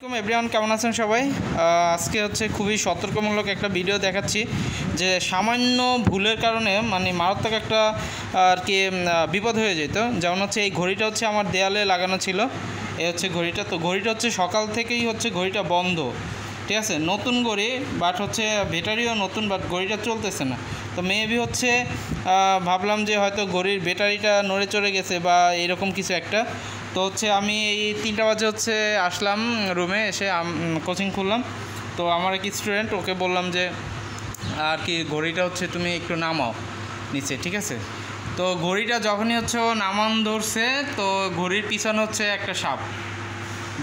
Everyone কেমন আছেন সবাই। আজকে হচ্ছে খুবই সতর্কমূলক একটা ভিডিও দেখাচ্ছি যে সামান্য ভুলের কারণে মানে মারাত্মক একটা আর কি বিপদ হয়ে যেত। যেমন হচ্ছে এই ঘড়িটা হচ্ছে আমার দেয়ালে লাগানো ছিল, এই হচ্ছে ঘড়িটা। তো ঘড়িটা হচ্ছে সকাল থেকেই হচ্ছে ঘড়িটা বন্ধ, ঠিক আছে। নতুন ঘড়ি বাট হচ্ছে ব্যাটারিও নতুন, বাট ঘড়িটা চলতেছে না। তো মেবি হচ্ছে ভাবলাম যে হয়তো ঘড়ির ব্যাটারিটা নড়ে চড়ে গেছে বা এরকম কিছু একটা। তো হচ্ছে আমি এই 3টা বাজে হচ্ছে আসলাম রুমে, এসে কোচিং খুললাম। তো আমার এক স্টুডেন্ট, ওকে বললাম যে আর কি ঘড়িটা হচ্ছে তুমি একটু নামাও নিচে, ঠিক আছে। তো ঘড়িটা যখনই হচ্ছে ও নামান ধরছে, তো ঘড়ির পিছনে হচ্ছে একটা সাপ।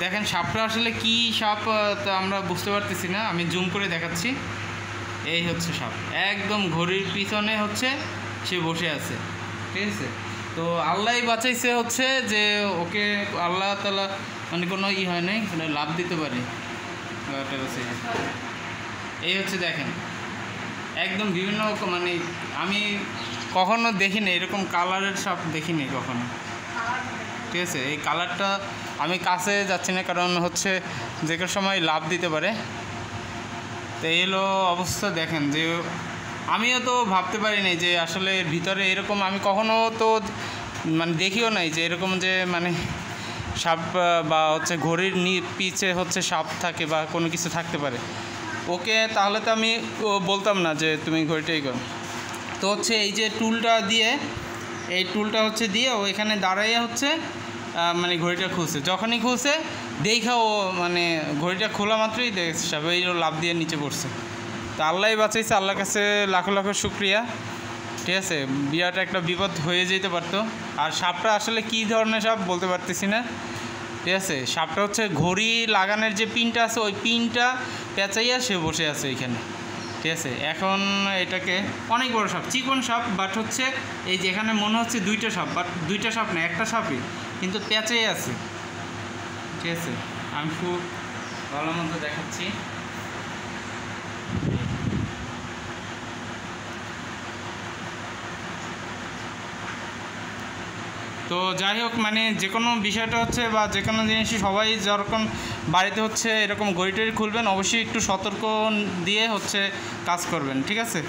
দেখেন সাপটা আসলে কি সাপ তা আমরা বুঝতে পারতেছি না, আমি জুম করে দেখাচ্ছি। এই হচ্ছে সাপ, একদম ঘড়ির পিছনে হচ্ছে সে বসে আছে, ঠিক আছে। তো আল্লাহই বাঁচাইছে হচ্ছে যে ওকে আল্লাহ তাআলা মানে কোনো হয় নাই, মানে লাভ দিতে পারে। এই হচ্ছে দেখেন একদম বিভিন্ন মানে আমি কখনো দেখিনি এরকম কালারের সাপ, দেখিনি কখনো, ঠিক আছে। এই কালারটা আমি কাছে যাচ্ছি না কারণ হচ্ছে যে কোনো সময় লাভ দিতে পারে। তো এই হলো অবস্থা। দেখেন যে আমিও তো ভাবতে পারিনি যে আসলে ভিতরে এরকম, আমি কখনো তো মানে দেখিও নাই যে এরকম যে মানে সাপ বা হচ্ছে ঘড়ির পিছে হচ্ছে সাপ থাকে বা কোনো কিছু থাকতে পারে। ওকে তাহলে তো আমি বলতাম না যে তুমি ঘড়িটাই করো। তো হচ্ছে এই যে টুলটা দিয়ে, এই টুলটা হচ্ছে দিয়ে ও এখানে দাঁড়াইয়া হচ্ছে মানে ঘড়িটা খুলছে। যখনই খুলছে দেখা ও মানে ঘড়িটা খোলা মাত্রই দেখছে সাপ এই লাফ দিয়ে নিচে পড়ছে। তো আল্লাহই বাঁচাইছে, আল্লাহর কাছে লাখো লাখো শুক্রিয়া, ঠিক আছে। বিরাট একটা বিপদ হয়ে যেতে পারতো। আর সাপটা আসলে কী ধরনের সাপ বলতে পারতেছি না, ঠিক আছে। সাপটা হচ্ছে ঘড়ি লাগানোর যে পিনটা আছে ওই পিনটা পেঁচাইয়া সে বসে আছে এখানে, ঠিক আছে। এখন এটাকে অনেক বড় সাপ, চিকন সাপ, বাট হচ্ছে এই যেখানে মনে হচ্ছে দুইটা সাপ, বাট দুইটা সাপ না, একটা সাপই, কিন্তু পেঁচাই আছে, ঠিক আছে। আমি খুব ভালো মতো দেখাচ্ছি। তো যাই হোক, মানে যে কোনো বিষয়টা হচ্ছে বা যে কোনো জিনিসই সবাই যখন বাড়িতে হচ্ছে এরকম ঘড়ি টড়ি খুলবেন অবশ্যই একটু সতর্ক দিয়ে হচ্ছে কাজ করবেন, ঠিক আছে।